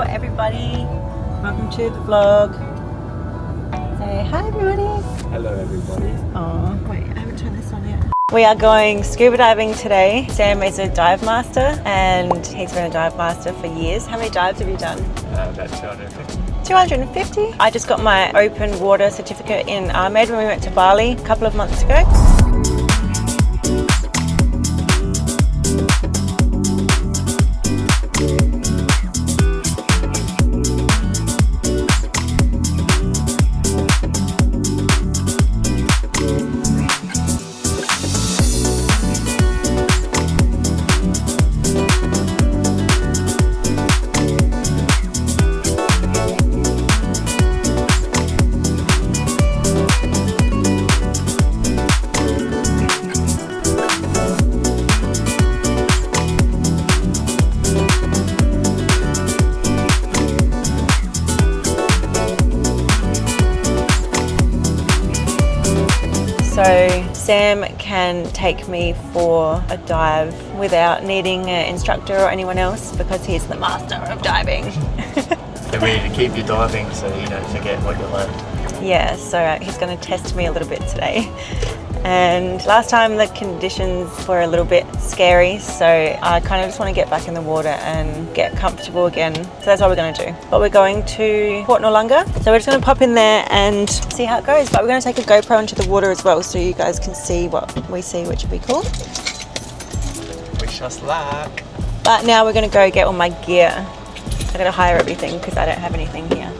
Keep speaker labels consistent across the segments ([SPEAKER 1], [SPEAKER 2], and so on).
[SPEAKER 1] everybody. Welcome to the vlog. Say hi everybody.
[SPEAKER 2] Hello everybody.
[SPEAKER 1] Oh, wait, I haven't turned this on yet. We are going scuba diving today. Sam is a dive master and he's been a dive master for years. How many dives have you done?
[SPEAKER 2] About 250.
[SPEAKER 1] 250. I just got my open water certificate in Ahmed when we went to Bali a couple of months ago. So Sam can take me for a dive without needing an instructor or anyone else because he's the master of diving.
[SPEAKER 2] And we need to keep you diving so you don't forget what you learned.
[SPEAKER 1] Yeah, so he's going to test me a little bit today. And last time the conditions were a little bit scary, so I kind of just want to get back in the water and get comfortable again. So that's what we're going to do. But we're going to Port Noarlunga, so we're just going to pop in there and see how it goes. But we're going to take a GoPro into the water as well so you guys can see what we see, which would be cool.
[SPEAKER 2] Wish us luck.
[SPEAKER 1] But now we're going to go get all my gear. I got to hire everything because I don't have anything here.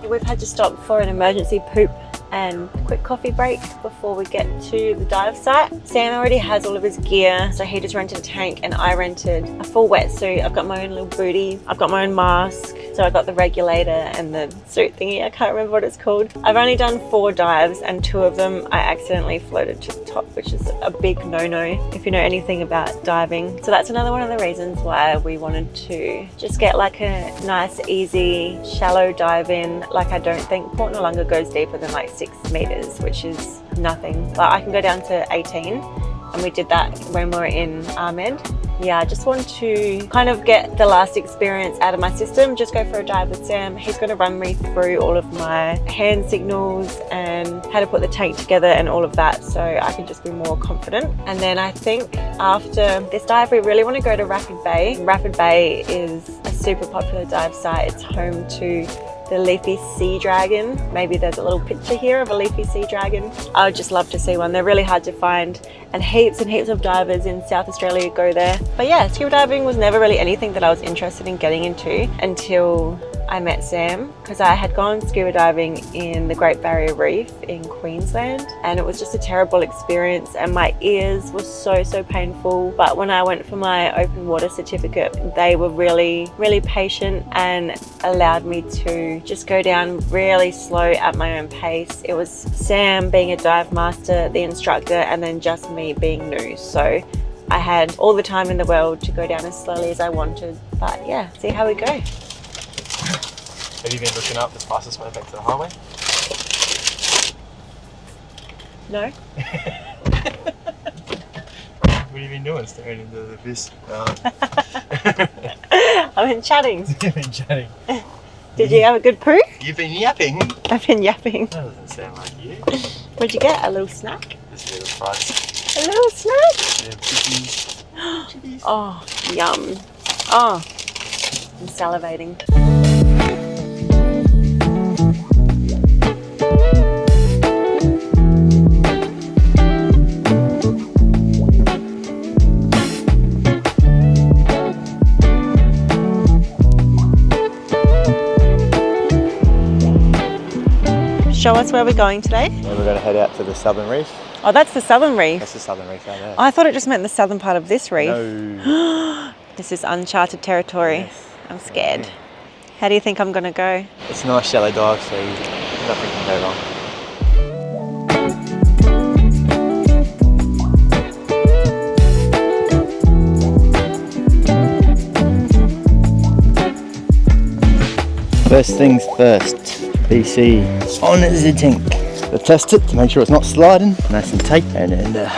[SPEAKER 1] We've had to stop for an emergency poop and quick coffee break before we get to the dive site. Sam already has all of his gear, so he just rented a tank and I rented a full wetsuit. I've got my own little booty, I've got my own mask, so I got the regulator and the suit thingy, I can't remember what it's called. I've only done 4 dives and 2 of them I accidentally floated to the top, which is a big no-no if you know anything about diving. So that's another one of the reasons why we wanted to just get like a nice, easy, shallow dive in. Like I don't think Port Noarlunga goes deeper than like 6 meters, which is nothing. But I can go down to 18 and we did that when we were in Ahmed. Yeah, I just want to kind of get the last experience out of my system, just go for a dive with Sam. He's going to run me through all of my hand signals and how to put the tank together and all of that so I can just be more confident. And then I think after this dive, we really want to go to Rapid Bay. Rapid Bay is a super popular dive site. It's home to the leafy sea dragon. Maybe there's a little picture here of a leafy sea dragon. I would just love to see one. They're really hard to find and heaps of divers in South Australia go there. But yeah, scuba diving was never really anything that I was interested in getting into until I met Sam, because I had gone scuba diving in the Great Barrier Reef in Queensland and it was just a terrible experience and my ears were so painful. But when I went for my open water certificate, they were really patient and allowed me to just go down really slow at my own pace. It was Sam being a dive master, the instructor, and then just me being new. So I had all the time in the world to go down as slowly as I wanted. But yeah, see how we go.
[SPEAKER 2] Have you been looking up the fastest way back to the highway?
[SPEAKER 1] No.
[SPEAKER 2] What have you been doing? Staring into the abyss?
[SPEAKER 1] I've been chatting.
[SPEAKER 2] You've been chatting.
[SPEAKER 1] Did you have a good poo?
[SPEAKER 2] You've been yapping.
[SPEAKER 1] I've been yapping.
[SPEAKER 2] That doesn't sound like you.
[SPEAKER 1] What'd you get? A little snack?
[SPEAKER 2] Just a little fries.
[SPEAKER 1] A little snack?
[SPEAKER 2] Yeah, chickies. Chickies.
[SPEAKER 1] Oh, yum. Oh, I'm salivating. Show us where we're going today.
[SPEAKER 2] Yeah, we're going to head out to the Southern Reef.
[SPEAKER 1] Oh, that's the Southern Reef.
[SPEAKER 2] That's the Southern Reef out there.
[SPEAKER 1] I thought it just meant the southern part of this reef.
[SPEAKER 2] No.
[SPEAKER 1] This is uncharted territory.
[SPEAKER 2] Yes.
[SPEAKER 1] I'm scared. How do you think I'm gonna go?
[SPEAKER 2] It's a nice shallow dive, so nothing can go wrong. First things first, BC on the tank. We'll test it to make sure it's not sliding, nice and tight. And then the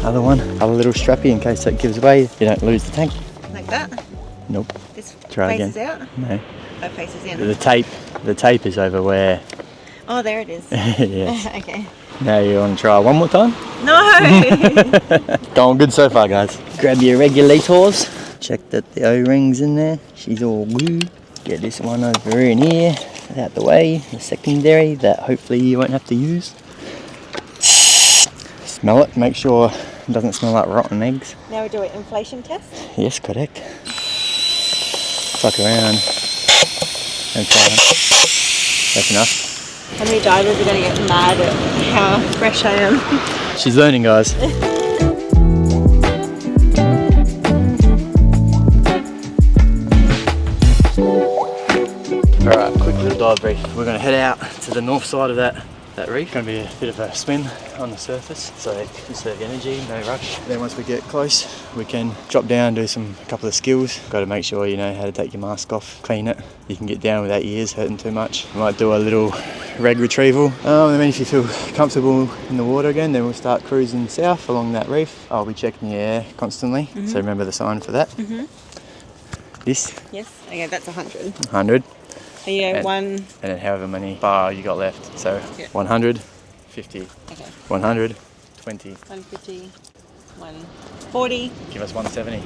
[SPEAKER 2] other one, other little strappy in case that gives way, you don't lose the tank.
[SPEAKER 1] Like that?
[SPEAKER 2] Nope.
[SPEAKER 1] This
[SPEAKER 2] Try
[SPEAKER 1] faces
[SPEAKER 2] again.
[SPEAKER 1] out?
[SPEAKER 2] No.
[SPEAKER 1] Oh, faces in.
[SPEAKER 2] The tape is over where.
[SPEAKER 1] Oh, there it is.
[SPEAKER 2] Yes.
[SPEAKER 1] Okay.
[SPEAKER 2] Now you want to try one more time?
[SPEAKER 1] No!
[SPEAKER 2] Going good so far, guys. Grab your regulators. Check that the O-ring's in there. She's all good. Get this one over in here, out the way. The secondary that hopefully you won't have to use. Smell it. Make sure it doesn't smell like rotten eggs.
[SPEAKER 1] Now we do an inflation test.
[SPEAKER 2] Yes, correct. Fuck around and fine. That's enough.
[SPEAKER 1] How many divers are going to get mad at how fresh I am?
[SPEAKER 2] She's learning, guys. Alright, quick little dive brief. We're going to head out to the north side of that reef. Going to be a bit of a swim on the surface, so conserve energy, no rush. Then once we get close, we can drop down, do a couple of skills. Got to make sure you know how to take your mask off, clean it. You can get down without your ears hurting too much. We might do a little reg retrieval. And then if you feel comfortable in the water again, then we'll start cruising south along that reef. I'll be checking the air constantly, so remember the sign for that. This?
[SPEAKER 1] Yes. Okay, that's 100.
[SPEAKER 2] 100.
[SPEAKER 1] So you go one.
[SPEAKER 2] And then however many bar you got left. So
[SPEAKER 1] Yeah.
[SPEAKER 2] 100, 50,
[SPEAKER 1] Okay.
[SPEAKER 2] 100, 20.
[SPEAKER 1] 150, 140,
[SPEAKER 2] Give us 170.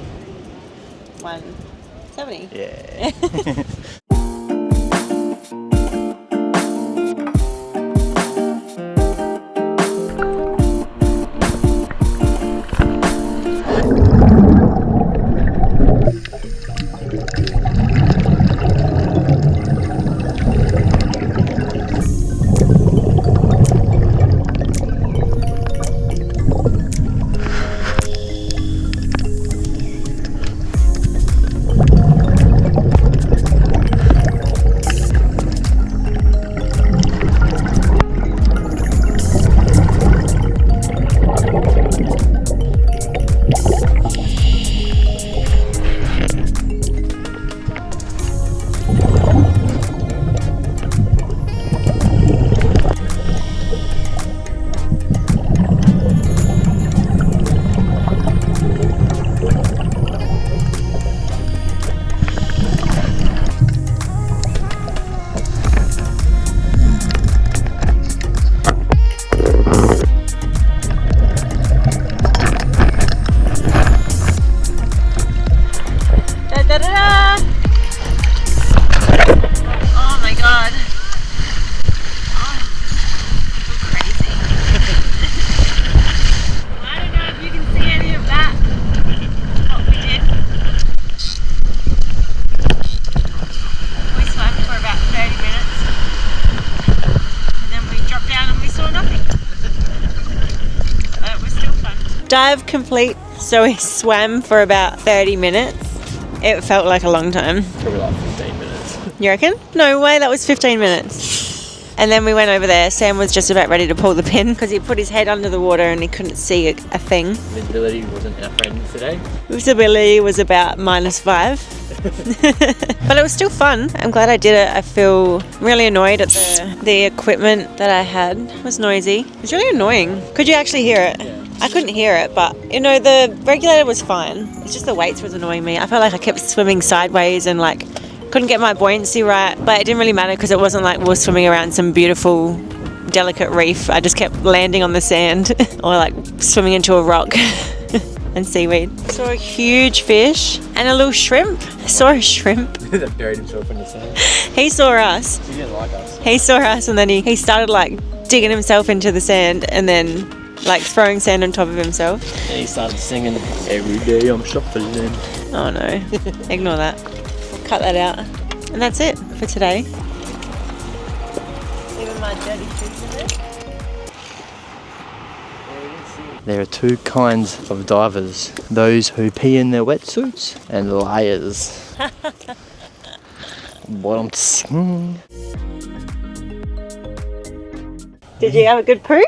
[SPEAKER 1] 170.
[SPEAKER 2] Yeah.
[SPEAKER 1] Oh my god. Oh, so crazy. I don't know if you can see any of that. What we did. We swam for about 30 minutes. And then we dropped down and we saw nothing. But it was still fun. Dive complete. So we swam for about 30 minutes. It felt like a long time.
[SPEAKER 2] Probably like 15 minutes.
[SPEAKER 1] You reckon? No way, that was 15 minutes. And then we went over there. Sam was just about ready to pull the pin because he put his head under the water and he couldn't see a thing.
[SPEAKER 2] Visibility wasn't our friend today.
[SPEAKER 1] Visibility was about -5. But it was still fun. I'm glad I did it. I feel really annoyed at the equipment that I had. It was noisy. It was really annoying. Could you actually hear it?
[SPEAKER 2] Yeah.
[SPEAKER 1] I couldn't hear it, but you know, the regulator was fine. It's just the weights was annoying me. I felt like I kept swimming sideways and like couldn't get my buoyancy right, but it didn't really matter because it wasn't like we were swimming around some beautiful, delicate reef. I just kept landing on the sand or like swimming into a rock and seaweed. Saw a huge fish and a little shrimp. Saw a shrimp.
[SPEAKER 2] That buried himself in the sand.
[SPEAKER 1] He saw us.
[SPEAKER 2] He didn't like us.
[SPEAKER 1] He saw us and then he started like digging himself into the sand and then like throwing sand on top of himself.
[SPEAKER 2] And he started singing, "Every day I'm shuffling."
[SPEAKER 1] Oh no, ignore that. We'll cut that out. And that's it for today. Even my dirty shoes in there.
[SPEAKER 2] There are two kinds of divers. Those who pee in their wetsuits and liars. Bottoms.
[SPEAKER 1] Did you have a good poo?